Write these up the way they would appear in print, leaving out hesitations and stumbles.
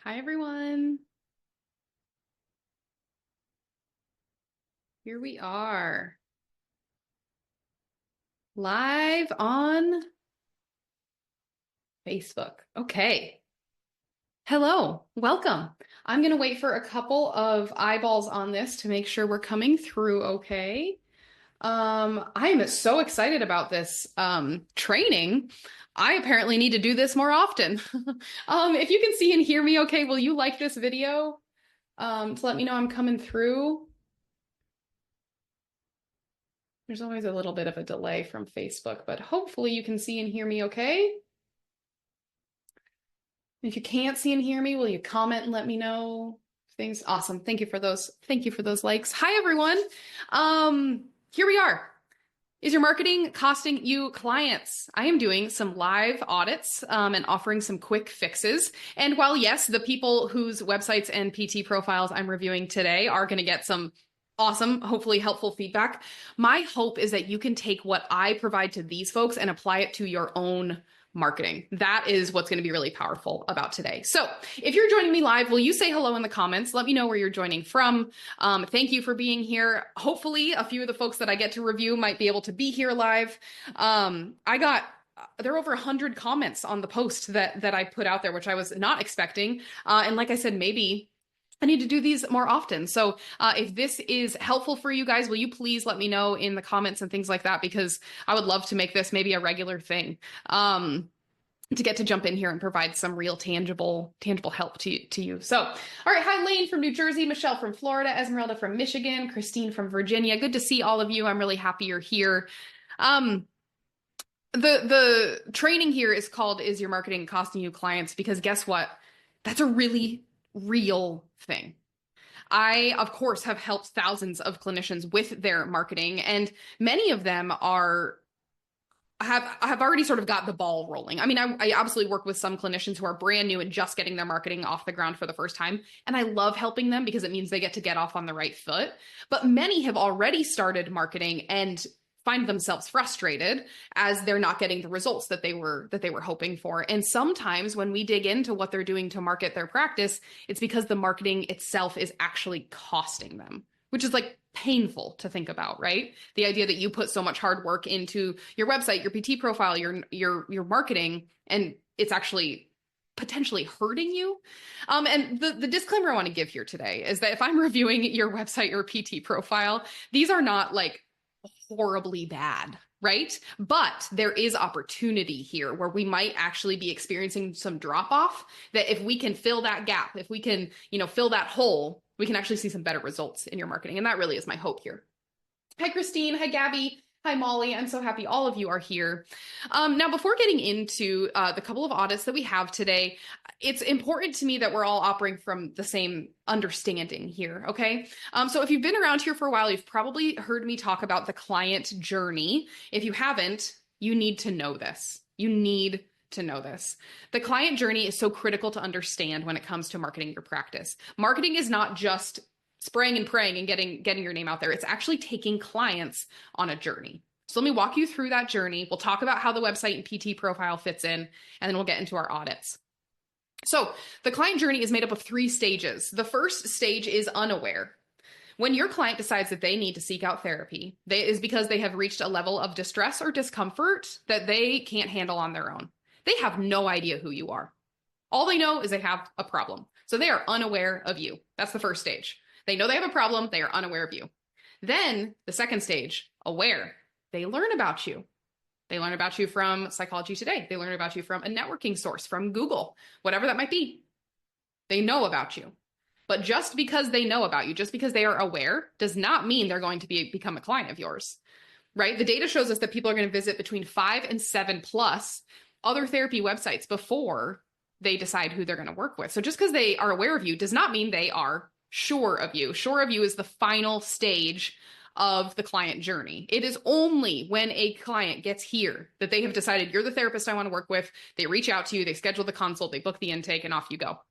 Hi, everyone. Here we are, live on Facebook. Okay. Hello, welcome. I'm going to wait for a couple of eyeballs on this to make sure we're coming through okay. I am so excited about this training. I apparently need to do this more often. If you can see and hear me okay, will you like this video to let me know I'm coming through? There's always a little bit of a delay from Facebook, but hopefully you can see and hear me okay. If you can't see and hear me, will you comment and let me know things? Awesome. Thank you for those. Thank you for those likes. Hi, everyone. Here we are. Is your marketing costing you clients? I am doing some live audits and offering some quick fixes. And while, yes, the people whose websites and PT profiles I'm reviewing today are going to get some awesome, hopefully helpful feedback, my hope is that you can take what I provide to these folks and apply it to your own marketing. That is what's going to be really powerful about today. So if you're joining me live, will you say hello in the comments? Let me know where you're joining from. Thank you for being here. Hopefully a few of the folks that I get to review might be able to be here live. There are over 100 comments on the post that I put out there, which I was not expecting. And like I said, maybe I need to do these more often. So if this is helpful for you guys, will you please let me know in the comments and things like that, because I would love to make this maybe a regular thing. To get to jump in here and provide some real tangible help to you. So, all right. Hi, Lane from New Jersey, Michelle from Florida, Esmeralda from Michigan, Christine from Virginia. Good to see all of you. I'm really happy you're here. The training here is called "Is Your Marketing Costing You Clients?" Because guess what? That's a really real thing. I, of course, have helped thousands of clinicians with their marketing, and many of them have already sort of got the ball rolling. I mean, I absolutely work with some clinicians who are brand new and just getting their marketing off the ground for the first time. And I love helping them because it means they get to get off on the right foot. But many have already started marketing and find themselves frustrated as they're not getting the results that they were hoping for. And sometimes when we dig into what they're doing to market their practice, it's because the marketing itself is actually costing them, which is like painful to think about, right? The idea that you put so much hard work into your website, your PT profile, your marketing, and it's actually potentially hurting you. And the disclaimer I want to give here today is that if I'm reviewing your website, your PT profile, these are not like horribly bad, right? But there is opportunity here where we might actually be experiencing some drop off, that if we can fill that gap, if we can, fill that hole, we can actually see some better results in your marketing. And that really is my hope here. Hi, Christine. Hi, Gabby. Hi, Molly. I'm so happy all of you are here. Now, before getting into the couple of audits that we have today, it's important to me that we're all operating from the same understanding here, okay? So if you've been around here for a while, you've probably heard me talk about the client journey. If you haven't, you need to know this. You need to know this. The client journey is so critical to understand when it comes to marketing your practice. Marketing is not just spraying and praying and getting your name out there. It's actually taking clients on a journey. So let me walk you through that journey. We'll talk about how the website and PT profile fits in, and then we'll get into our audits. So the client journey is made up of 3 stages. The first stage is unaware. When your client decides that they need to seek out therapy, is because they have reached a level of distress or discomfort that they can't handle on their own. They have no idea who you are. All they know is they have a problem. So they are unaware of you. That's the first stage. They know they have a problem. They are unaware of you. Then the second stage, aware. They learn about you. They learn about you from Psychology Today. They learn about you from a networking source, from Google, whatever that might be. They know about you. But just because they know about you, just because they are aware, does not mean they're going to become a client of yours, right? The data shows us that people are going to visit between 5 and 7 plus other therapy websites before they decide who they're going to work with. So just because they are aware of you does not mean they are sure of you. Sure of you is the final stage of the client journey. It is only when a client gets here that they have decided you're the therapist I want to work with. They reach out to you, they schedule the consult, they book the intake, and off you go.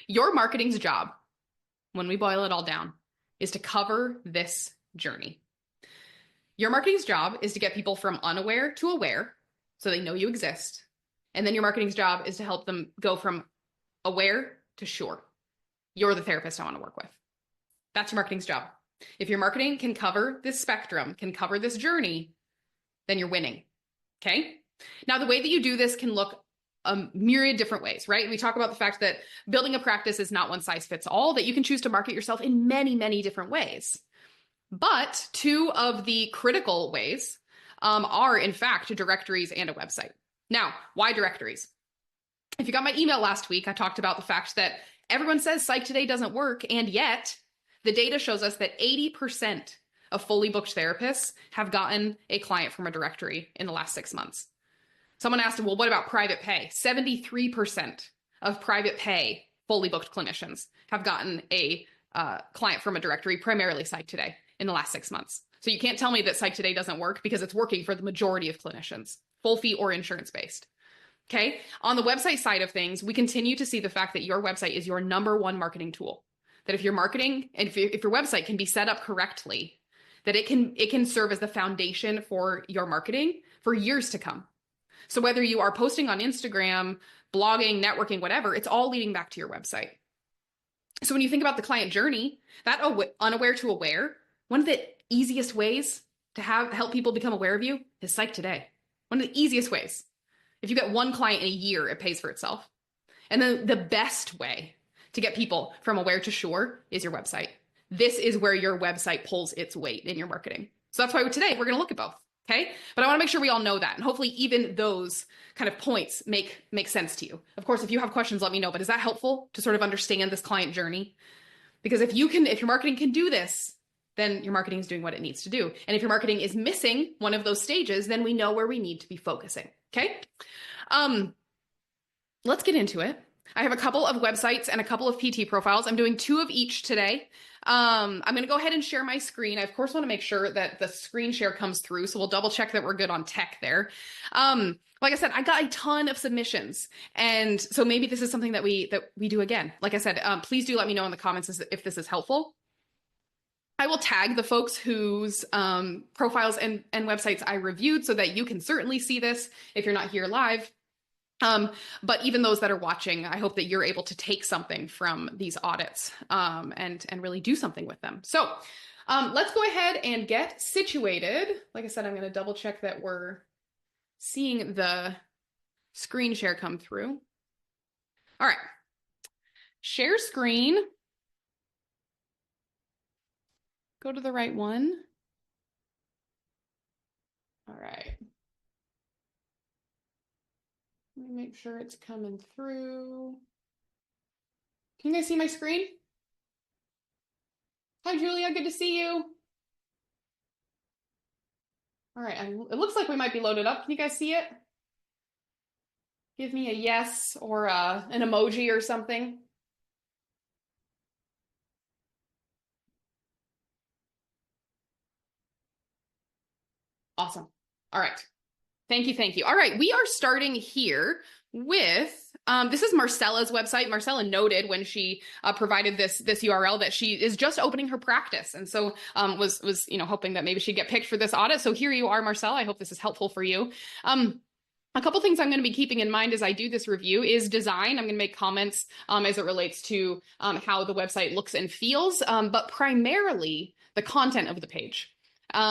Your marketing's job, when we boil it all down, is to cover this journey. Your marketing's job is to get people from unaware to aware, so they know you exist. And then your marketing's job is to help them go from aware to sure. You're the therapist I want to work with. That's your marketing's job. If your marketing can cover this spectrum, can cover this journey, then you're winning. Okay? Now, the way that you do this can look a myriad different ways, right? We talk about the fact that building a practice is not one size fits all, that you can choose to market yourself in many, many different ways. But two of the critical ways are, in fact, directories and a website. Now, why directories? If you got my email last week, I talked about the fact that everyone says Psych Today doesn't work, and yet the data shows us that 80% of fully booked therapists have gotten a client from a directory in the last 6 months. Someone asked, well, what about private pay? 73% of private pay fully booked clinicians have gotten a client from a directory, primarily Psych Today, in the last 6 months. So you can't tell me that Psych Today doesn't work, because it's working for the majority of clinicians, full fee or insurance-based. Okay. On the website side of things, we continue to see the fact that your website is your number one marketing tool. That if your marketing and if your website can be set up correctly, that it can serve as the foundation for your marketing for years to come. So whether you are posting on Instagram, blogging, networking, whatever, it's all leading back to your website. So when you think about the client journey, that unaware to aware, one of the easiest ways to help people become aware of you is Psych Today. One of the easiest ways. If you get one client in a year, it pays for itself. And then the best way to get people from aware to sure is your website. This is where your website pulls its weight in your marketing. So that's why today we're going to look at both. Okay. But I want to make sure we all know that. And hopefully even those kind of points make sense to you. Of course, if you have questions, let me know. But is that helpful to sort of understand this client journey? Because if your marketing can do this, then your marketing is doing what it needs to do. And if your marketing is missing one of those stages, then we know where we need to be focusing. Okay. Let's get into it. I have a couple of websites and a couple of PT profiles. I'm doing 2 of each today. I'm going to go ahead and share my screen. I, of course, want to make sure that the screen share comes through. So we'll double check that we're good on tech there. Like I said, I got a ton of submissions. And so maybe this is something that we do again. Like I said, please do let me know in the comments if this is helpful. I will tag the folks whose profiles and websites I reviewed so that you can certainly see this if you're not here live. But even those that are watching, I hope that you're able to take something from these audits and really do something with them. So let's go ahead and get situated. Like I said, I'm going to double check that we're seeing the screen share come through. All right. Share screen. Go to the right one. All right. Let me make sure it's coming through. Can you guys see my screen? Hi, Julia. Good to see you. All right. It looks like we might be loaded up. Can you guys see it? Give me a yes or an emoji or something. Awesome. All right. Thank you. Thank you. All right. We are starting here with, this is Marcella's website. Marcella noted when she provided this URL that she is just opening her practice. And so was hoping that maybe she'd get picked for this audit. So here you are, Marcella. I hope this is helpful for you. A couple things I'm going to be keeping in mind as I do this review is design. I'm going to make comments as it relates to how the website looks and feels, but primarily the content of the page.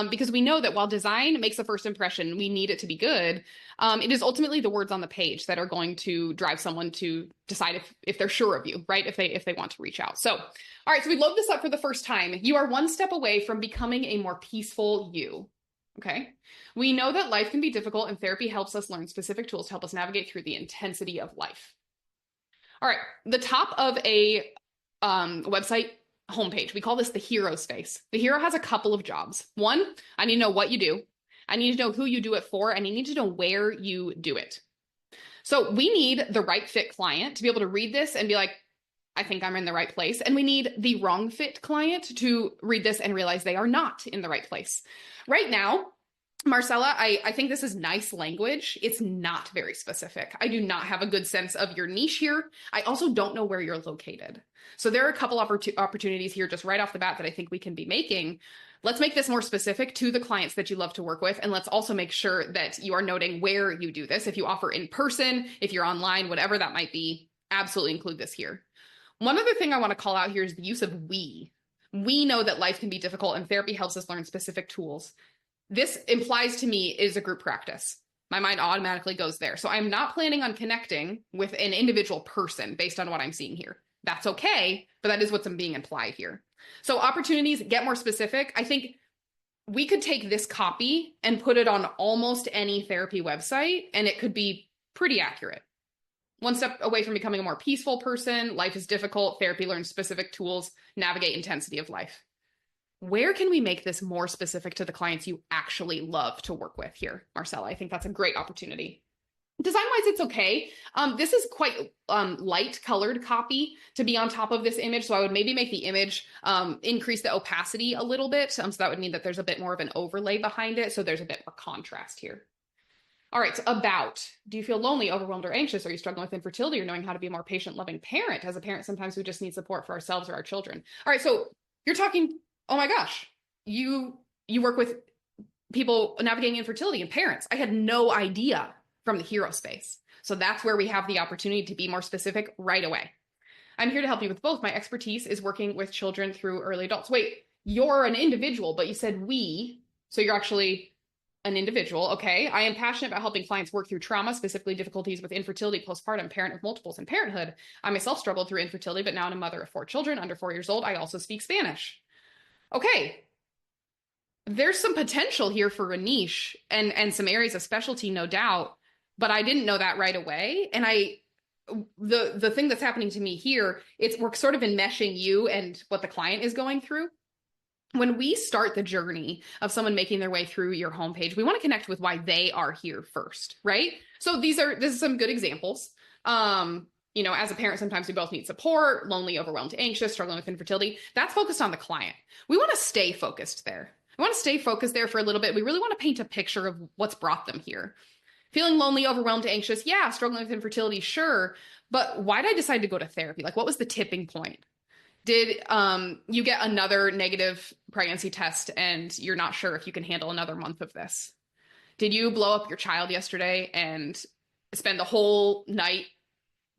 Because we know that while design makes a first impression, we need it to be good. It is ultimately the words on the page that are going to drive someone to decide if they're sure of you, right? If they want to reach out. So, all right, so we load this up for the first time. You are one step away from becoming a more peaceful you. Okay. We know that life can be difficult and therapy helps us learn specific tools to help us navigate through the intensity of life. All right. The top of a website homepage, we call this the hero space. The hero has a couple of jobs. One, I need to know what you do. I need to know who you do it for, and I need to know where you do it. So we need the right fit client to be able to read this and be like, I think I'm in the right place. And we need the wrong fit client to read this and realize they are not in the right place. Right now, Marcella, I think this is nice language. It's not very specific. I do not have a good sense of your niche here. I also don't know where you're located. So there are a couple opportunities here just right off the bat that I think we can be making. Let's make this more specific to the clients that you love to work with. And let's also make sure that you are noting where you do this. If you offer in person, if you're online, whatever that might be, absolutely include this here. One other thing I want to call out here is the use of we. We know that life can be difficult and therapy helps us learn specific tools. This implies to me is a group practice. My mind automatically goes there. So I'm not planning on connecting with an individual person based on what I'm seeing here. That's okay, but that is what's being implied here. So opportunities, get more specific. I think we could take this copy and put it on almost any therapy website, and it could be pretty accurate. One step away from becoming a more peaceful person, life is difficult, therapy learns specific tools, navigate intensity of life. Where can we make this more specific to the clients you actually love to work with here, Marcella? I think that's a great opportunity. Design-wise, it's okay. This is quite light colored copy to be on top of this image. So I would maybe make the image increase the opacity a little bit. So that would mean that there's a bit more of an overlay behind it. So there's a bit more contrast here. All right, so about, do you feel lonely, overwhelmed, or anxious? Are you struggling with infertility or knowing how to be a more patient, loving parent? As a parent, sometimes we just need support for ourselves or our children. All right, so you're talking, oh my gosh, you work with people navigating infertility and parents. I had no idea from the hero space. So that's where we have the opportunity to be more specific right away. I'm here to help you with both. My expertise is working with children through early adults. Wait, you're an individual, but you said we, so you're actually an individual. Okay. I am passionate about helping clients work through trauma, specifically difficulties with infertility, postpartum, parent of multiples, and parenthood. I myself struggled through infertility, but now I'm a mother of 4 children under 4 years old. I also speak Spanish. Okay. There's some potential here for a niche and some areas of specialty, no doubt, but I didn't know that right away. And the thing that's happening to me here, we're sort of enmeshing you and what the client is going through. When we start the journey of someone making their way through your homepage, we want to connect with why they are here first, right? So this is some good examples. As a parent, sometimes we both need support, lonely, overwhelmed, anxious, struggling with infertility. That's focused on the client. We want to stay focused there. We want to stay focused there for a little bit. We really want to paint a picture of what's brought them here. Feeling lonely, overwhelmed, anxious, yeah, struggling with infertility, sure. But why did I decide to go to therapy? Like, what was the tipping point? Did you get another negative pregnancy test and you're not sure if you can handle another month of this? Did you blow up your child yesterday and spend the whole night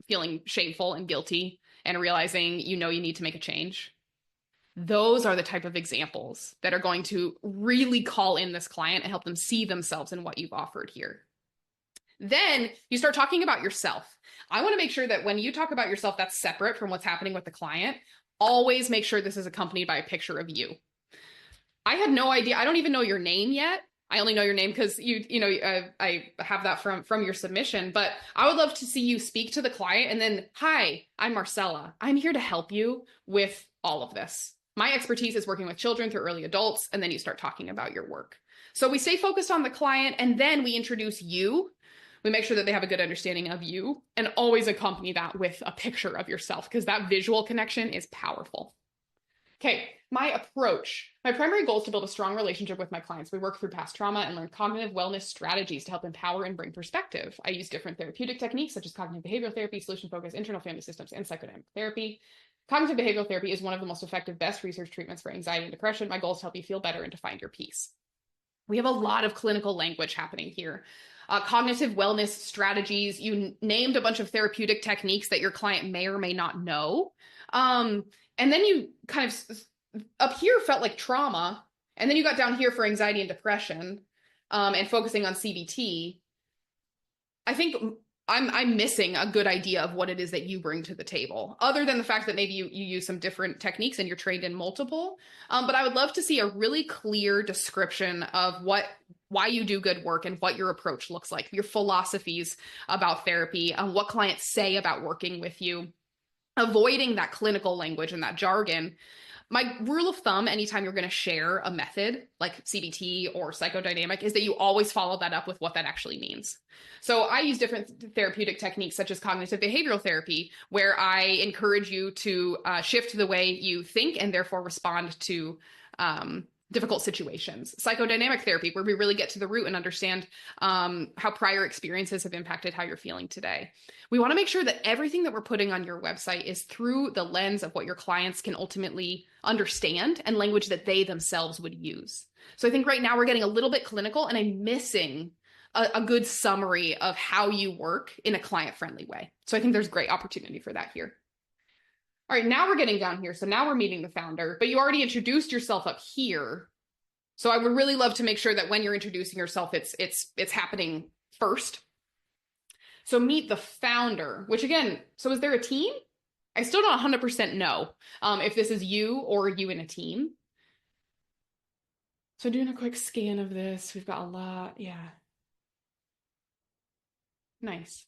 feeling shameful and guilty and realizing you need to make a change? Those are the type of examples that are going to really call in this client and help them see themselves in what you've offered here. Then you start talking about yourself. I want to make sure that when you talk about yourself, that's separate from what's happening with the client. Always make sure this is accompanied by a picture of you. I had no idea. I don't even know your name yet. I only know your name because I have that from your submission, but I would love to see you speak to the client and then, hi, I'm Marcella. I'm here to help you with all of this. My expertise is working with children through early adults, and then you start talking about your work. So we stay focused on the client, and then we introduce you. We make sure that they have a good understanding of you, and always accompany that with a picture of yourself, because that visual connection is powerful. Okay, my approach. My primary goal is to build a strong relationship with my clients. We work through past trauma and learn cognitive wellness strategies to help empower and bring perspective. I use different therapeutic techniques such as cognitive behavioral therapy, solution-focused internal family systems, and psychodynamic therapy. Cognitive behavioral therapy is one of the most effective, best research treatments for anxiety and depression. My goal is to help you feel better and to find your peace. We have a lot of clinical language happening here. Cognitive wellness strategies. You named a bunch of therapeutic techniques that your client may or may not know. And then you kind of up here felt like trauma. And then you got down here for anxiety and depression and focusing on CBT. I think I'm missing a good idea of what it is that you bring to the table, other than the fact that maybe you use some different techniques and you're trained in multiple. But I would love to see a really clear description of why you do good work and what your approach looks like, your philosophies about therapy, what clients say about working with you, avoiding that clinical language and that jargon. My rule of thumb, anytime you're going to share a method like CBT or psychodynamic, is that you always follow that up with what that actually means. So I use different therapeutic techniques such as cognitive behavioral therapy, where I encourage you to shift the way you think and therefore respond to difficult situations. Psychodynamic therapy, where we really get to the root and understand how prior experiences have impacted how you're feeling today. We want to make sure that everything that we're putting on your website is through the lens of what your clients can ultimately understand and language that they themselves would use. So I think right now we're getting a little bit clinical, and I'm missing a good summary of how you work in a client-friendly way. So I think there's great opportunity for that here. All right, now we're getting down here. So now we're meeting the founder, but you already introduced yourself up here. So I would really love to make sure that when you're introducing yourself, it's happening first. So meet the founder, which again, so is there a team? I still don't 100% know if this is you or you in a team. So doing a quick scan of this, we've got a lot. Yeah. Nice.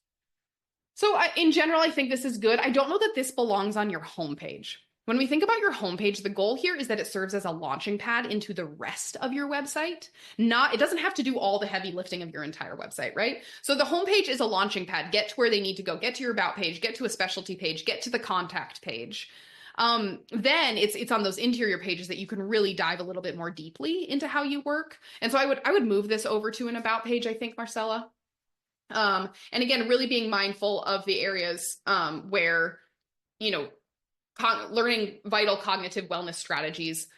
So in general, I think this is good. I don't know that this belongs on your homepage. When we think about your homepage, the goal here is that it serves as a launching pad into the rest of your website. It doesn't have to do all the heavy lifting of your entire website, right? So the homepage is a launching pad. Get to where they need to go. Get to your about page, get to a specialty page, get to the contact page. Then it's on those interior pages that you can really dive a little bit more deeply into how you work. And so I would move this over to an about page, I think, Marcella. And again, really being mindful of the areas where, learning vital cognitive wellness strategies.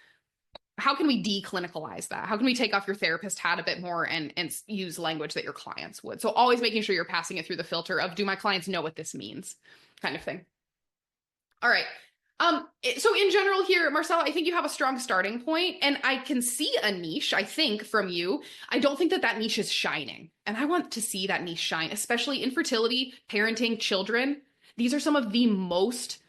How can we declinicalize that? How can we take off your therapist hat a bit more and use language that your clients would? So always making sure you're passing it through the filter of, do my clients know what this means, kind of thing. All right. So in general here, Marcella, I think you have a strong starting point, and I can see a niche, I think, from you. I don't think that niche is shining, and I want to see that niche shine, especially infertility, parenting, children. These are some of the most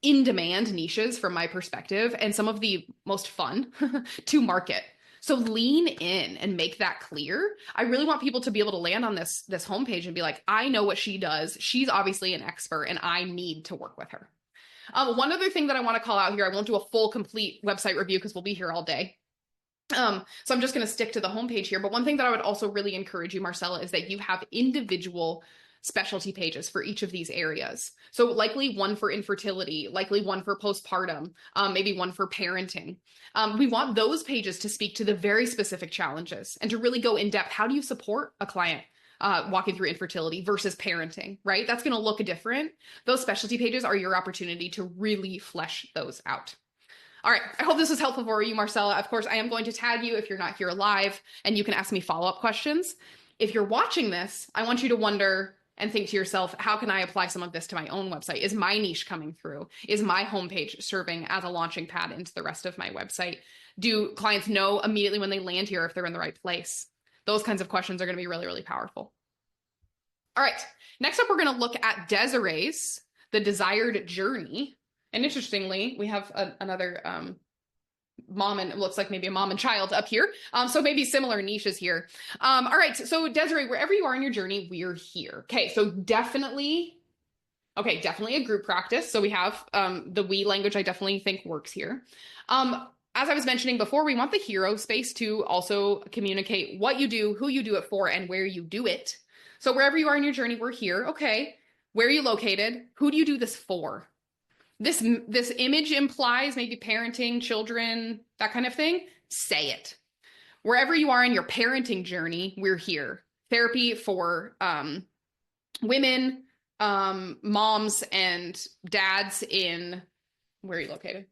in-demand niches from my perspective, and some of the most fun to market. So lean in and make that clear. I really want people to be able to land on this homepage and be like, I know what she does. She's obviously an expert, and I need to work with her. One other thing that I want to call out here, I won't do a full complete website review because we'll be here all day. So I'm just going to stick to the homepage here. But one thing that I would also really encourage you, Marcella, is that you have individual specialty pages for each of these areas. So likely one for infertility, likely one for postpartum, maybe one for parenting. We want those pages to speak to the very specific challenges and to really go in depth. How do you support a client walking through infertility versus parenting, right? That's going to look different. Those specialty pages are your opportunity to really flesh those out. All right, I hope this was helpful for you, Marcella. Of course, I am going to tag you if you're not here live, and you can ask me follow-up questions. If you're watching this, I want you to wonder and think to yourself, how can I apply some of this to my own website? Is my niche coming through? Is my homepage serving as a launching pad into the rest of my website? Do clients know immediately when they land here if they're in the right place? Those kinds of questions are going to be really, really powerful. All right, next up, we're going to look at Desiree's The Desired Journey. And interestingly, we have another mom, and it looks like maybe a mom and child up here. So maybe similar niches here. All right, so Desiree, wherever you are in your journey, we're here. Okay, so definitely a group practice. So we have the we language I definitely think works here. As I was mentioning before, we want the hero space to also communicate what you do, who you do it for, and where you do it. So wherever you are in your journey, we're here. Okay, where are you located? Who do you do this for? This image implies maybe parenting, children, that kind of thing. Say it. Wherever you are in your parenting journey, we're here. Therapy for women, moms and dads in, where are you located?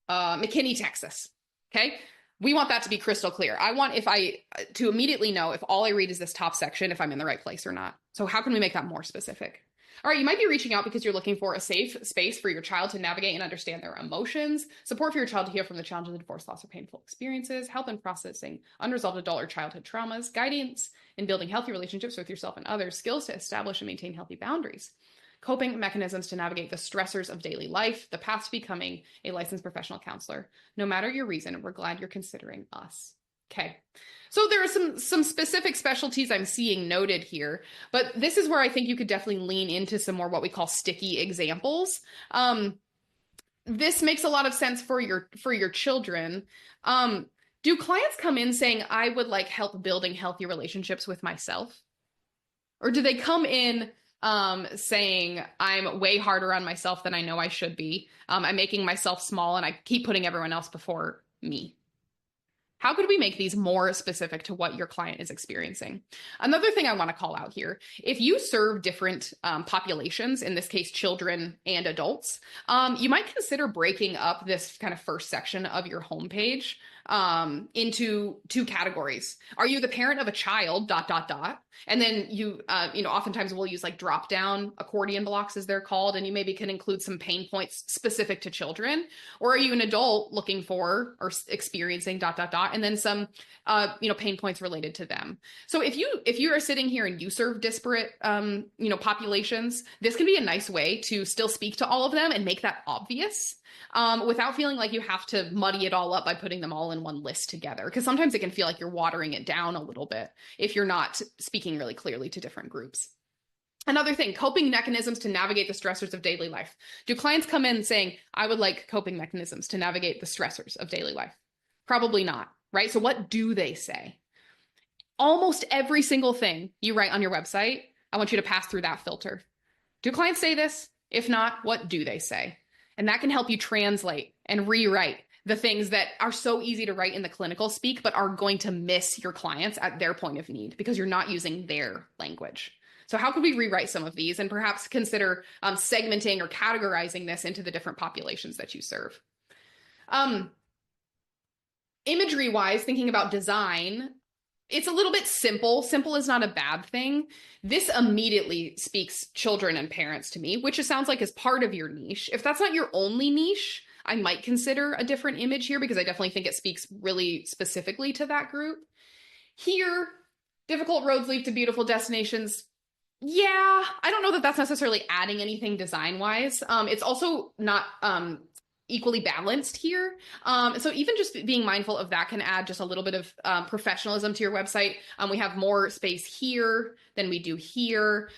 McKinney, Texas. Okay. We want that to be crystal clear. I want to immediately know if all I read is this top section, if I'm in the right place or not. So how can we make that more specific? All right, you might be reaching out because you're looking for a safe space for your child to navigate and understand their emotions, support for your child to heal from the challenges of divorce, loss, or painful experiences, help in processing unresolved adult or childhood traumas, guidance in building healthy relationships with yourself and others, skills to establish and maintain healthy boundaries, coping mechanisms to navigate the stressors of daily life, the path to becoming a licensed professional counselor. No matter your reason, we're glad you're considering us. Okay. So there are some specific specialties I'm seeing noted here, but this is where I think you could definitely lean into some more what we call sticky examples. This makes a lot of sense for your children. Do clients come in saying, I would like help building healthy relationships with myself? Or do they come in saying, I'm way harder on myself than I know I should be. I'm making myself small and I keep putting everyone else before me? How could we make these more specific to what your client is experiencing? Another thing I want to call out here, if you serve different populations, in this case, children and adults, you might consider breaking up this kind of first section of your homepage into two categories. Are you the parent of a child, ... And then you oftentimes we'll use like drop down accordion blocks as they're called, and you maybe can include some pain points specific to children. Or are you an adult looking for or experiencing ... and then some pain points related to them. So if you are sitting here and you serve disparate populations, this can be a nice way to still speak to all of them and make that obvious, without feeling like you have to muddy it all up by putting them all in one list together. Because sometimes it can feel like you're watering it down a little bit if you're not speaking really clearly to different groups. Another thing, coping mechanisms to navigate the stressors of daily life. Do clients come in saying, I would like coping mechanisms to navigate the stressors of daily life? Probably not, right? So what do they say? Almost every single thing you write on your website, I want you to pass through that filter. Do clients say this? If not, what do they say? And that can help you translate and rewrite the things that are so easy to write in the clinical speak, but are going to miss your clients at their point of need because you're not using their language. So how could we rewrite some of these and perhaps consider segmenting or categorizing this into the different populations that you serve? Imagery-wise, thinking about design, it's a little bit simple. Simple is not a bad thing. This immediately speaks children and parents to me, which it sounds like is part of your niche. If that's not your only niche, I might consider a different image here because I definitely think it speaks really specifically to that group. Here, difficult roads lead to beautiful destinations. Yeah, I don't know that that's necessarily adding anything design-wise. It's also not equally balanced here. So even just being mindful of that can add just a little bit of professionalism to your website. We have more space here than we do here.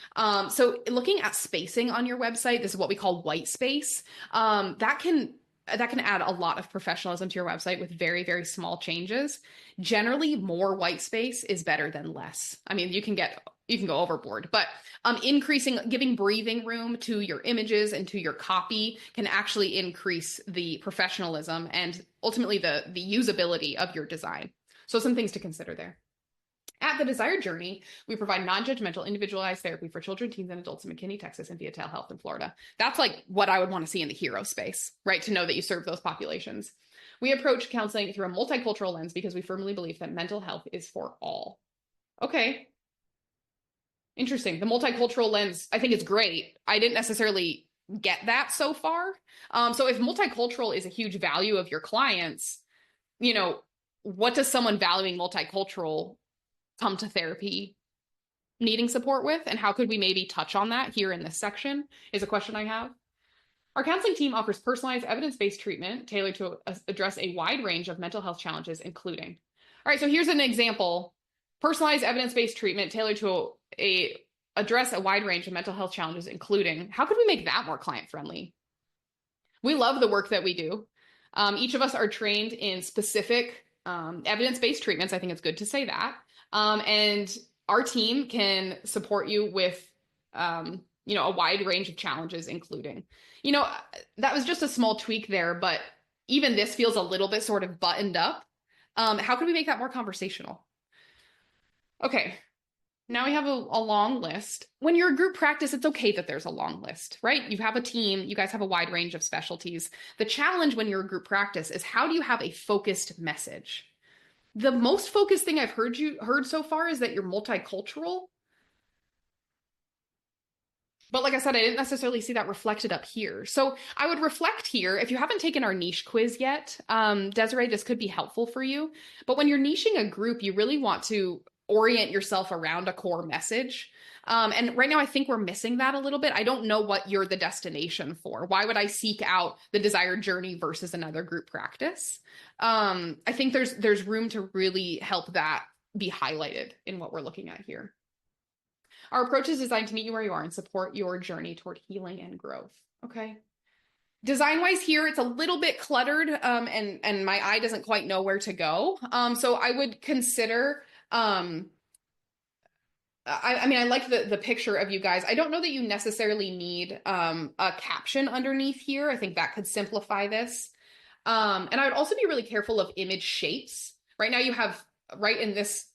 So looking at spacing on your website, this is what we call white space. That can add a lot of professionalism to your website with very, very small changes. Generally, more white space is better than less. I mean, you can go overboard, but giving breathing room to your images and to your copy can actually increase the professionalism and ultimately the usability of your design. So some things to consider there. At The Desired Journey, we provide non-judgmental, individualized therapy for children, teens, and adults in McKinney, Texas, and via telehealth in Florida. That's like what I would want to see in the hero space, right? To know that you serve those populations. We approach counseling through a multicultural lens because we firmly believe that mental health is for all. Okay. Interesting. The multicultural lens, I think it's great. I didn't necessarily get that so far. So if multicultural is a huge value of your clients, what does someone valuing multicultural come to therapy needing support with? And how could we maybe touch on that here in this section is a question I have. Our counseling team offers personalized evidence-based treatment tailored to address a wide range of mental health challenges, including. All right, so here's an example. Personalized evidence-based treatment tailored to address a wide range of mental health challenges, including. How could we make that more client-friendly? We love the work that we do. Each of us are trained in specific evidence-based treatments. I think it's good to say that. And our team can support you with, a wide range of challenges, including, that was just a small tweak there, but even this feels a little bit sort of buttoned up. How can we make that more conversational? Okay. Now we have a long list. When you're a group practice, it's okay that there's a long list, right? You have a team, you guys have a wide range of specialties. The challenge when you're a group practice is how do you have a focused message? The most focused thing I've heard so far is that you're multicultural. But like I said, I didn't necessarily see that reflected up here. So I would reflect here, if you haven't taken our niche quiz yet, Desiree, this could be helpful for you. But when you're niching a group, you really want to orient yourself around a core message. And right now, I think we're missing that a little bit. I don't know what you're the destination for. Why would I seek out the Desired Journey versus another group practice? I think there's room to really help that be highlighted in what we're looking at here. Our approach is designed to meet you where you are and support your journey toward healing and growth. Okay. Design-wise here, it's a little bit cluttered, and my eye doesn't quite know where to go. So I would consider. I like the picture of you guys. I don't know that you necessarily need a caption underneath here. I think that could simplify this. And I would also be really careful of image shapes. Right now you have, right in this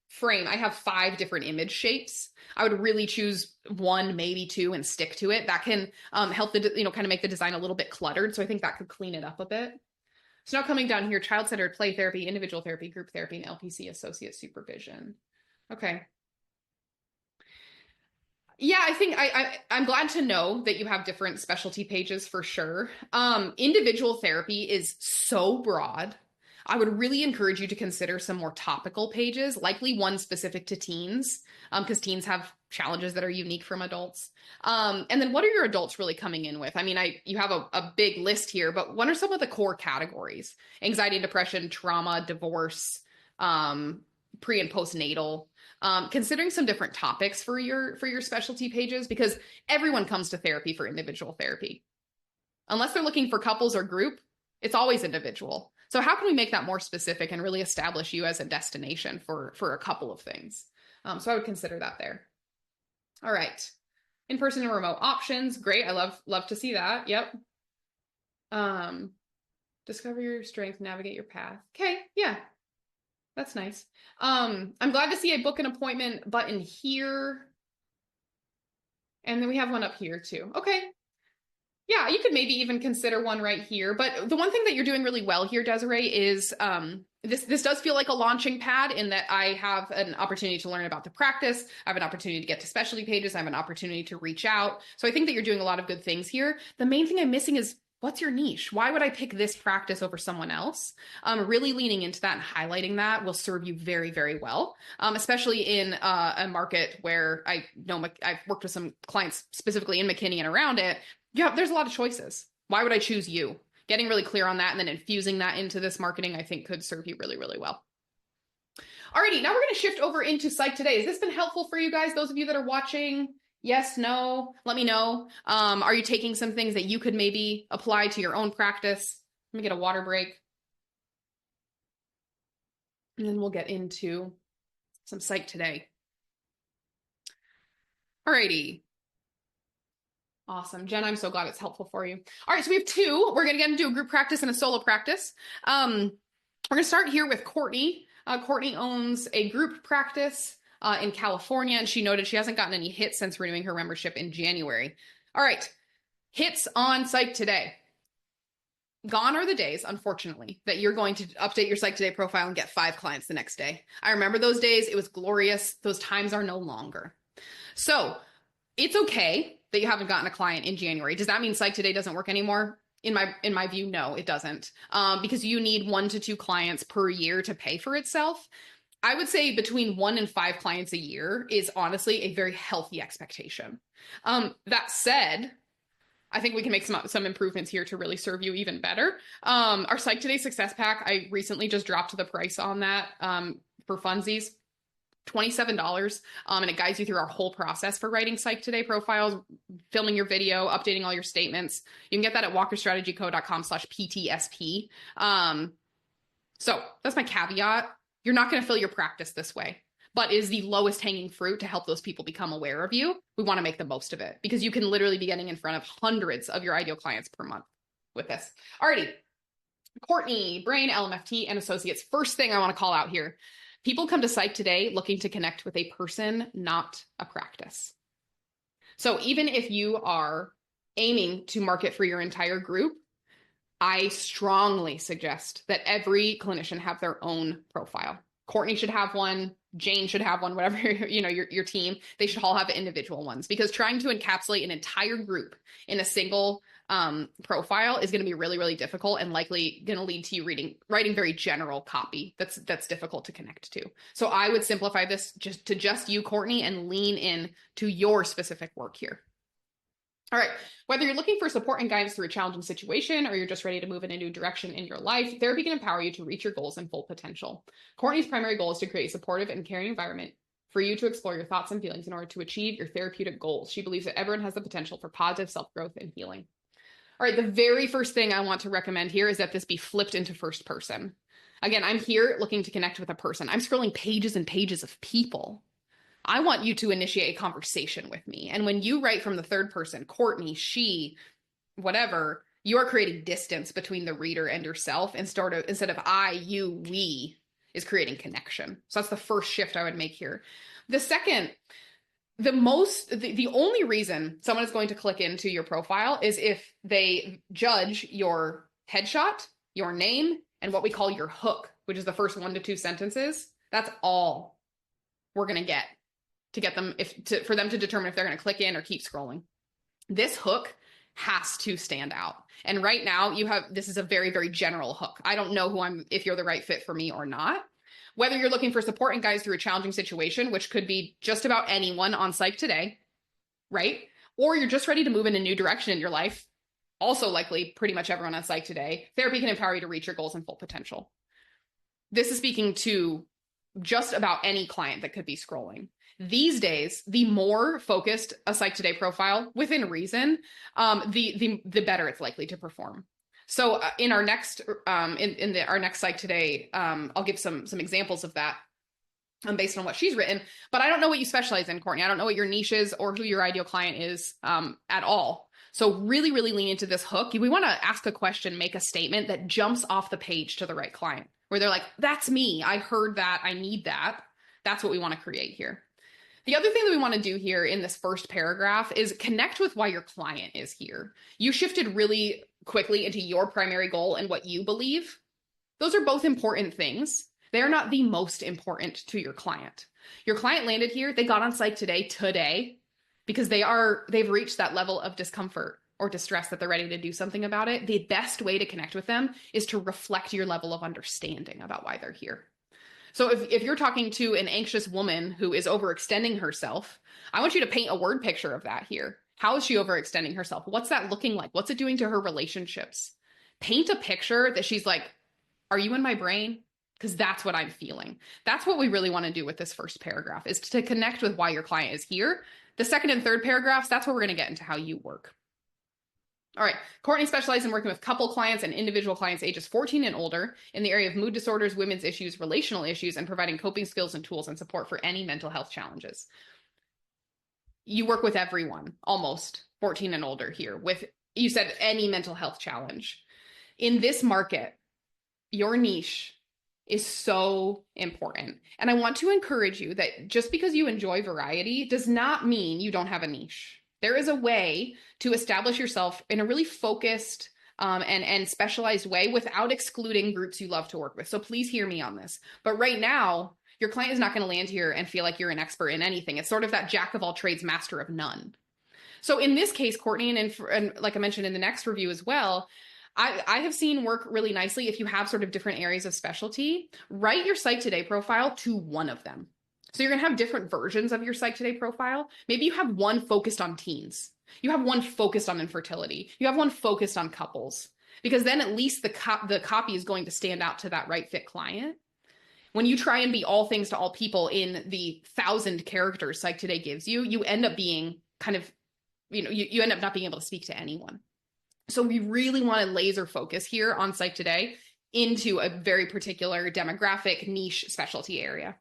frame, I have 5 different image shapes. I would really choose 1, maybe 2, and stick to it. That can help the, kind of make the design a little bit cluttered. So I think that could clean it up a bit. So now coming down here, child-centered play therapy, individual therapy, group therapy, and LPC associate supervision. Okay. Yeah, I think I'm glad to know that you have different specialty pages for sure. Individual therapy is so broad. I would really encourage you to consider some more topical pages, likely one specific to teens, because teens have challenges that are unique from adults. And then what are your adults really coming in with? I mean, you have a big list here, but what are some of the core categories? Anxiety and depression, trauma, divorce, pre and postnatal. Considering some different topics for your specialty pages, because everyone comes to therapy for individual therapy. Unless they're looking for couples or group, it's always individual. So how can we make that more specific and really establish you as a destination for a couple of things? So I would consider that there. All right. In-person and remote options. Great. I love to see that. Yep. Discover your strength, navigate your path. Okay. Yeah. That's nice. I'm glad to see a book an appointment button here. And then we have one up here too. Okay. Yeah, you could maybe even consider one right here. But the one thing that you're doing really well here, Desiree, is this does feel like a launching pad in that I have an opportunity to learn about the practice. I have an opportunity to get to specialty pages. I have an opportunity to reach out. So I think that you're doing a lot of good things here. The main thing I'm missing is, what's your niche? Why would I pick this practice over someone else? Really leaning into that and highlighting that will serve you very, very well, especially in a market where I know I've worked with some clients specifically in McKinney and around it. Yeah, there's a lot of choices. Why would I choose you? Getting really clear on that and then infusing that into this marketing, I think could serve you really, really well. Alrighty, now we're going to shift over into Psych Today. Has this been helpful for you guys? Those of you that are watching, yes, no, let me know. Are you taking some things that you could maybe apply to your own practice? Let me get a water break. And then we'll get into some Psych Today. Alrighty. Awesome. Jen, I'm so glad it's helpful for you. All right, so we have 2. We're going to get into a group practice and a solo practice. We're going to start here with Courtney. Courtney owns a group practice in California, and she noted she hasn't gotten any hits since renewing her membership in January. All right, hits on Psych Today. Gone are the days, unfortunately, that you're going to update your Psych Today profile and get 5 clients the next day. I remember those days. It was glorious. Those times are no longer. So it's okay that you haven't gotten a client in January. Does that mean Psych Today doesn't work anymore? In my view, no, it doesn't. Because you need 1 to 2 clients per year to pay for itself. I would say between 1 and 5 clients a year is honestly a very healthy expectation. That said, I think we can make some improvements here to really serve you even better. Our Psych Today Success Pack, I recently just dropped the price on that for funsies. $27, and it guides you through our whole process for writing Psych Today profiles, filming your video, updating all your statements. You can get that at walkerstrategyco.com/PTSP. So that's my caveat. You're not going to fill your practice this way, but is the lowest hanging fruit to help those people become aware of you. We want to make the most of it because you can literally be getting in front of hundreds of your ideal clients per month with this. Alrighty. Courtney, Brain, LMFT, and Associates. First thing I want to call out here. People come to Psych Today looking to connect with a person, not a practice. So even if you are aiming to market for your entire group, I strongly suggest that every clinician have their own profile. Courtney should have one. Jane should have one, whatever, your team, they should all have individual ones, because trying to encapsulate an entire group in a single profile is going to be really, really difficult and likely going to lead to you writing very general copy that's difficult to connect to. So I would simplify this just you, Courtney, and lean in to your specific work here. All right, whether you're looking for support and guidance through a challenging situation or you're just ready to move in a new direction in your life, therapy can empower you to reach your goals and full potential. Courtney's primary goal is to create a supportive and caring environment for you to explore your thoughts and feelings in order to achieve your therapeutic goals. She believes that everyone has the potential for positive self-growth and healing. All right, the very first thing I want to recommend here is that this be flipped into first person. Again, I'm here looking to connect with a person. I'm scrolling pages and pages of people. I want you to initiate a conversation with me. And when you write from the third person, Courtney, she, whatever, You are creating distance between the reader and yourself instead of I, you, we is creating connection. So that's the first shift I would make here. The second, the only reason someone is going to click into your profile is if they judge your headshot, your name, and what we call your hook, which is the first 1 to 2 sentences. That's all we're going to get them for them to determine if they're going to click in or keep scrolling. This hook has to stand out. And right now this is a very, very general hook. I don't know if you're the right fit for me or not. Whether you're looking for support and guides through a challenging situation, which could be just about anyone on Psych Today, right? Or you're just ready to move in a new direction in your life, also likely pretty much everyone on Psych Today, therapy can empower you to reach your goals and full potential. This is speaking to just about any client that could be scrolling. These days, the more focused a Psych Today profile, within reason, the better it's likely to perform. So in our next our next Psych Today, I'll give some examples of that based on what she's written. But I don't know what you specialize in, Courtney. I don't know what your niche is or who your ideal client is at all. So really, really lean into this hook. We want to ask a question, make a statement that jumps off the page to the right client, where they're like, that's me. I heard that. I need that. That's what we want to create here. The other thing that we want to do here in this first paragraph is connect with why your client is here. You shifted really quickly into your primary goal and what you believe. Those are both important things. They're not the most important to your client. Your client landed here. They got on Psych today because they've reached that level of discomfort or distress that they're ready to do something about it. The best way to connect with them is to reflect your level of understanding about why they're here. So if you're talking to an anxious woman who is overextending herself, I want you to paint a word picture of that here. How is she overextending herself? What's that looking like? What's it doing to her relationships? Paint a picture that she's like, are you in my brain? Because that's what I'm feeling. That's what we really want to do with this first paragraph, is to connect with why your client is here. The second and third paragraphs, that's where we're going to get into how you work. All right, Courtney specializes in working with couple clients and individual clients ages 14 and older in the area of mood disorders, women's issues, relational issues, and providing coping skills and tools and support for any mental health challenges. You work with everyone, almost 14 and older here, with, you said, any mental health challenge. In this market, your niche is so important. And I want to encourage you that just because you enjoy variety does not mean you don't have a niche. There is a way to establish yourself in a really focused and specialized way without excluding groups you love to work with. So please hear me on this. But right now, your client is not going to land here and feel like you're an expert in anything. It's sort of that jack of all trades, master of none. So in this case, Courtney, and like I mentioned in the next review as well, I have seen work really nicely if you have sort of different areas of specialty. Write your Psych Today profile to one of them. So you're going to have different versions of your Psych Today profile. Maybe you have one focused on teens. You have one focused on infertility. You have one focused on couples, because then at least the copy is going to stand out to that right fit client. When you try and be all things to all people in the 1,000 characters Psych Today gives you, you end up being kind of, you end up not being able to speak to anyone. So we really want to laser focus here on Psych Today into a very particular demographic niche specialty area.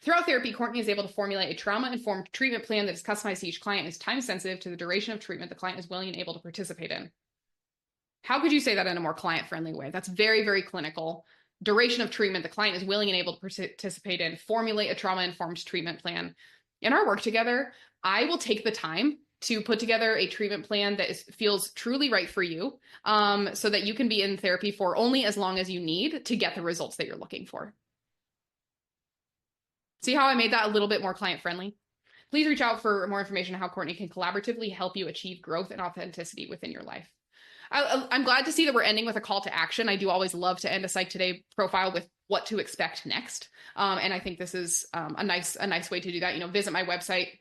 Throughout therapy, Courtney is able to formulate a trauma-informed treatment plan that is customized to each client and is time-sensitive to the duration of treatment the client is willing and able to participate in. How could you say that in a more client-friendly way? That's very, very clinical. Duration of treatment the client is willing and able to participate in. Formulate a trauma-informed treatment plan. In our work together, I will take the time to put together a treatment plan that feels truly right for you, so that you can be in therapy for only as long as you need to get the results that you're looking for. See how I made that a little bit more client-friendly? Please reach out for more information on how Courtney can collaboratively help you achieve growth and authenticity within your life. I'm glad to see that we're ending with a call to action. I do always love to end a Psych Today profile with what to expect next. And I think this is a nice way to do that. Visit my website,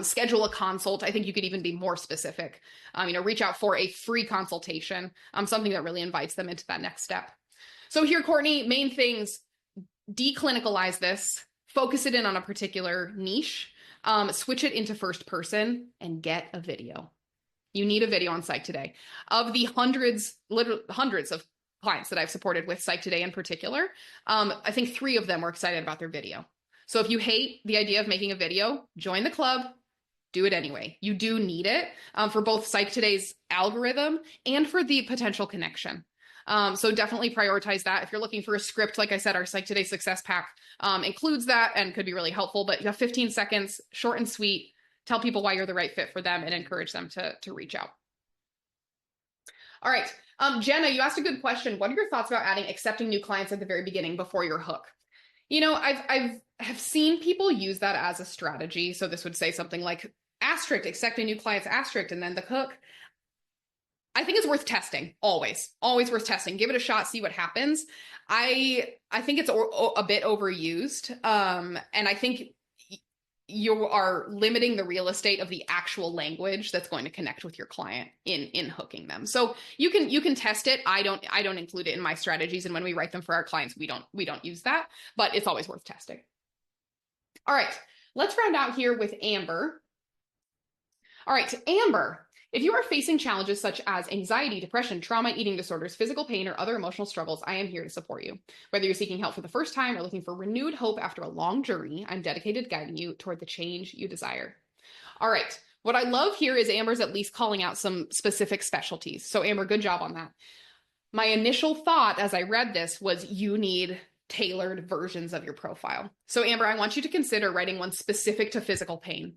schedule a consult. I think you could even be more specific. Reach out for a free consultation, something that really invites them into that next step. So here, Courtney, main things: declinicalize this, focus it in on a particular niche, switch it into first person, and get a video. You need a video on Psych Today. Of the literally hundreds of clients that I've supported with Psych Today in particular, I think 3 of them were excited about their video. So if you hate the idea of making a video, join the club, do it anyway. You do need it for both Psych Today's algorithm and for the potential connection. So definitely prioritize that. If you're looking for a script, like I said, our Psych Today Success Pack includes that and could be really helpful, but you have 15 seconds, short and sweet, tell people why you're the right fit for them and encourage them to reach out. All right. Jenna, you asked a good question. What are your thoughts about adding accepting new clients at the very beginning before your hook? You know, I've seen people use that as a strategy. So this would say something like asterisk, accepting new clients, asterisk, and then the hook. I think it's worth testing. Always worth testing. Give it a shot, see what happens. I think it's a bit overused. And I think you are limiting the real estate of the actual language that's going to connect with your client in hooking them. So you can test it. I don't include it in my strategies, and when we write them for our clients, we don't use that, but it's always worth testing. All right, let's round out here with Amber. All right, Amber, if you are facing challenges such as anxiety, depression, trauma, eating disorders, physical pain, or other emotional struggles, I am here to support you. Whether you're seeking help for the first time or looking for renewed hope after a long journey, I'm dedicated to guiding you toward the change you desire. All right. What I love here is Amber's at least calling out some specific specialties. So Amber, good job on that. My initial thought as I read this was you need tailored versions of your profile. So Amber, I want you to consider writing one specific to physical pain.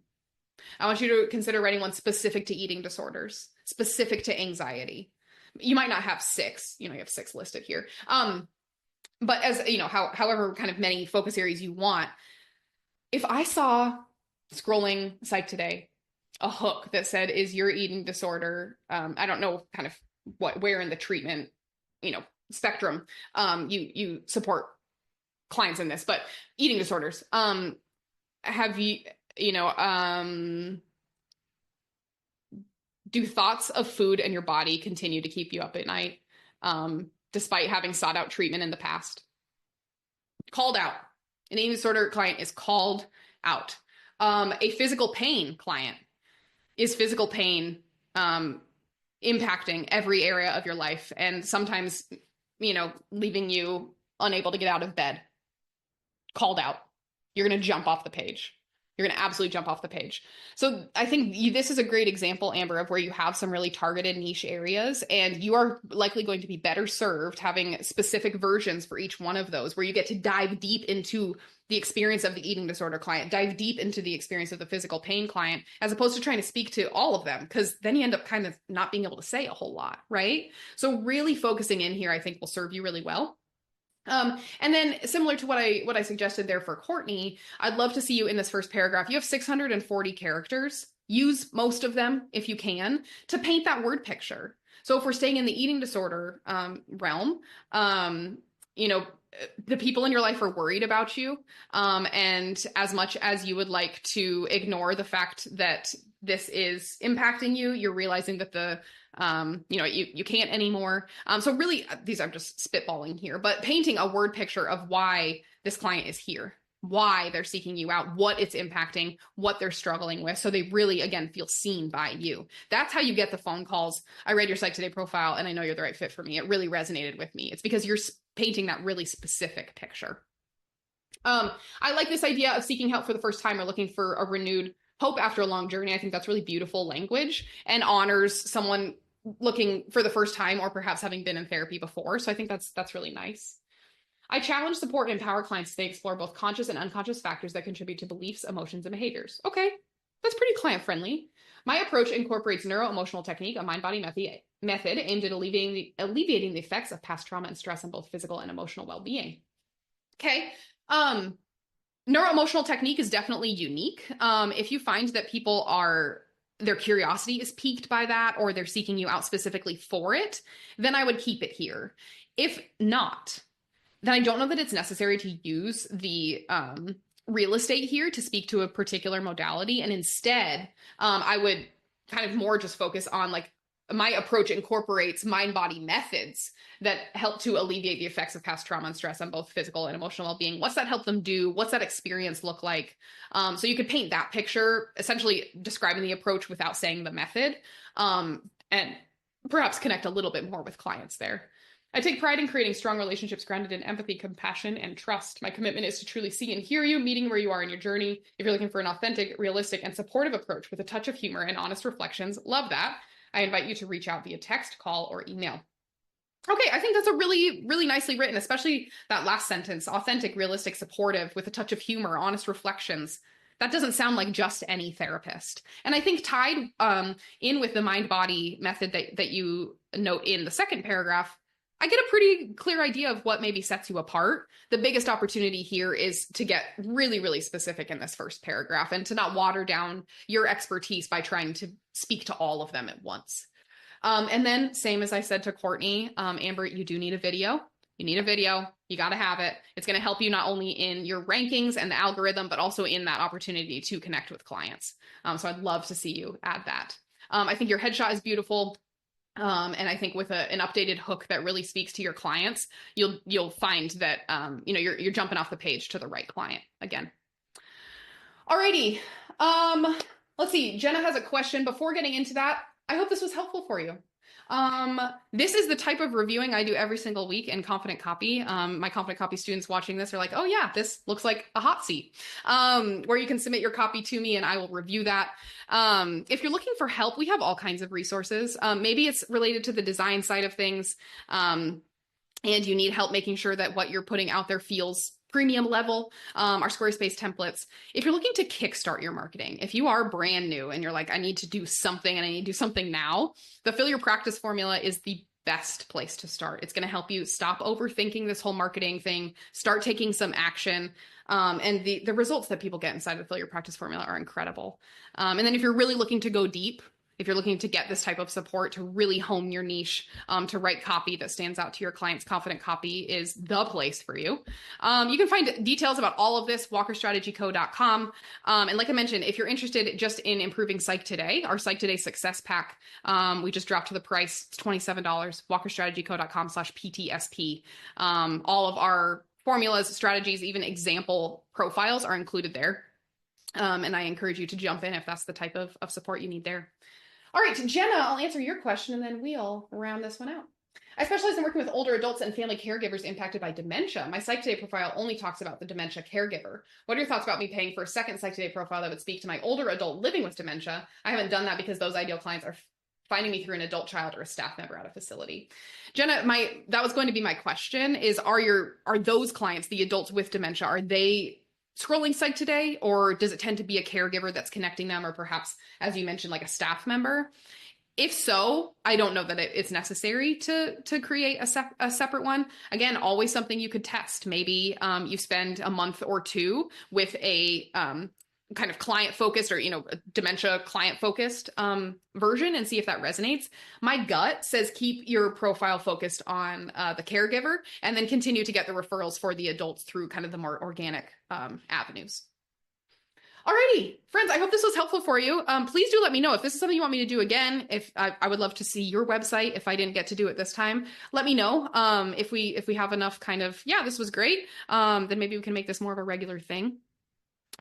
I want you to consider writing one specific to eating disorders, specific to anxiety. You might not have 6, you have 6 listed here. But as however kind of many focus areas you want, if I saw scrolling Psych Today, a hook that said, is your eating disorder, I don't know kind of where in the treatment, spectrum, you support clients in this, but eating disorders, have you, do thoughts of food and your body continue to keep you up at night, despite having sought out treatment in the past? Called out. An eating disorder client is called out. A physical pain client, is physical pain impacting every area of your life and sometimes, leaving you unable to get out of bed? Called out. You're going to jump off the page. You're going to absolutely jump off the page. So I think this is a great example, Amber, of where you have some really targeted niche areas, and you are likely going to be better served having specific versions for each one of those, where you get to dive deep into the experience of the eating disorder client, dive deep into the experience of the physical pain client, as opposed to trying to speak to all of them, because then you end up kind of not being able to say a whole lot, right? So really focusing in here, I think, will serve you really well. And then similar to what I suggested there for Courtney, I'd love to see you in this first paragraph. You have 640 characters. Use most of them if you can to paint that word picture. So if we're staying in the eating disorder realm, the people in your life are worried about you. And as much as you would like to ignore the fact that this is impacting you, you're realizing that you can't anymore. So really, these I'm just spitballing here, but painting a word picture of why this client is here, why they're seeking you out, what it's impacting, what they're struggling with. So they really, again, feel seen by you. That's how you get the phone calls. I read your Psych Today profile and I know you're the right fit for me. It really resonated with me. It's because you're painting that really specific picture. I like this idea of seeking help for the first time or looking for a renewed hope after a long journey. I think that's really beautiful language and honors someone looking for the first time or perhaps having been in therapy before. So I think that's really nice. I challenge, support, and empower clients to explore both conscious and unconscious factors that contribute to beliefs, emotions, and behaviors. Okay, that's pretty client-friendly. My approach incorporates neuro-emotional technique, a mind-body method aimed at alleviating the effects of past trauma and stress on both physical and emotional well-being. Okay, neuro-emotional technique is definitely unique. If you find that people their curiosity is piqued by that, or they're seeking you out specifically for it, then I would keep it here. If not, then I don't know that it's necessary to use the real estate here to speak to a particular modality. And instead, I would kind of more just focus on my approach incorporates mind-body methods that help to alleviate the effects of past trauma and stress on both physical and emotional well-being. What's that help them do? What's that experience look like? So you could paint that picture, essentially describing the approach without saying the method, and perhaps connect a little bit more with clients there. I take pride in creating strong relationships grounded in empathy, compassion, and trust. My commitment is to truly see and hear you, meeting where you are in your journey. If you're looking for an authentic, realistic, and supportive approach with a touch of humor and honest reflections, love that. I invite you to reach out via text, call, or email. Okay, I think that's a really, really nicely written, especially that last sentence, authentic, realistic, supportive, with a touch of humor, honest reflections. That doesn't sound like just any therapist. And I think tied in with the mind-body method that you note in the second paragraph, I get a pretty clear idea of what maybe sets you apart. The biggest opportunity here is to get really, really specific in this first paragraph and to not water down your expertise by trying to speak to all of them at once. And then same as I said to Courtney, Amber, you do need a video. You need a video. You got to have it. It's going to help you not only in your rankings and the algorithm, but also in that opportunity to connect with clients. So I'd love to see you add that. I think your headshot is beautiful. And I think with an updated hook that really speaks to your clients, you'll find that you're jumping off the page to the right client again. Alrighty. Let's see. Jenna has a question. Before getting into that, I hope this was helpful for you. This is the type of reviewing I do every single week in Confident Copy. My Confident Copy students watching this are like, oh yeah, this looks like a hot seat, where you can submit your copy to me and I will review that. If you're looking for help, we have all kinds of resources. Maybe it's related to the design side of things, and you need help making sure that what you're putting out there feels premium level, our Squarespace templates. If you're looking to kickstart your marketing, if you are brand new and you're like, I need to do something and I need to do something now, the Fill Your Practice formula is the best place to start. It's going to help you stop overthinking this whole marketing thing, start taking some action. And the results that people get inside of the Fill Your Practice formula are incredible. And then if you're really looking to go deep, if you're looking to get this type of support to really hone your niche, to write copy that stands out to your clients, Confident Copy is the place for you. You can find details about all of this, walkerstrategyco.com. And like I mentioned, if you're interested just in improving Psych Today, our Psych Today Success Pack, we just dropped to the price. It's $27, walkerstrategyco.com/PTSP. All of our formulas, strategies, even example profiles are included there. And I encourage you to jump in if that's the type of support you need there. All right, Jenna, I'll answer your question and then we'll round this one out. I specialize in working with older adults and family caregivers impacted by dementia. My Psych Today profile only talks about the dementia caregiver. What are your thoughts about me paying for a second Psych Today profile that would speak to my older adult living with dementia? I haven't done that because those ideal clients are finding me through an adult child or a staff member at a facility. Jenna, that was going to be my question is, are those clients, the adults with dementia, are they scrolling Psych Today, or does it tend to be a caregiver that's connecting them, or perhaps, as you mentioned, like a staff member? If so, I don't know that it's necessary to create a separate one. Again, always something you could test. Maybe you spend a month or two with a kind of client-focused or, dementia client-focused version and see if that resonates. My gut says keep your profile focused on the caregiver and then continue to get the referrals for the adults through kind of the more organic avenues. Alrighty, friends, I hope this was helpful for you. Please do let me know if this is something you want me to do again. If I would love to see your website if I didn't get to do it this time. Let me know if we have enough kind of, yeah, this was great, then maybe we can make this more of a regular thing.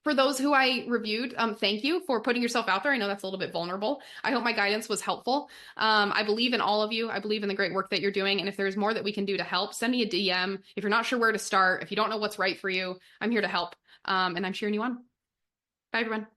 For those who I reviewed, thank you for putting yourself out there. I know that's a little bit vulnerable. I hope my guidance was helpful. I believe in all of you. I believe in the great work that you're doing. And if there's more that we can do to help, send me a DM. If you're not sure where to start, if you don't know what's right for you, I'm here to help. And I'm cheering you on. Bye, everyone.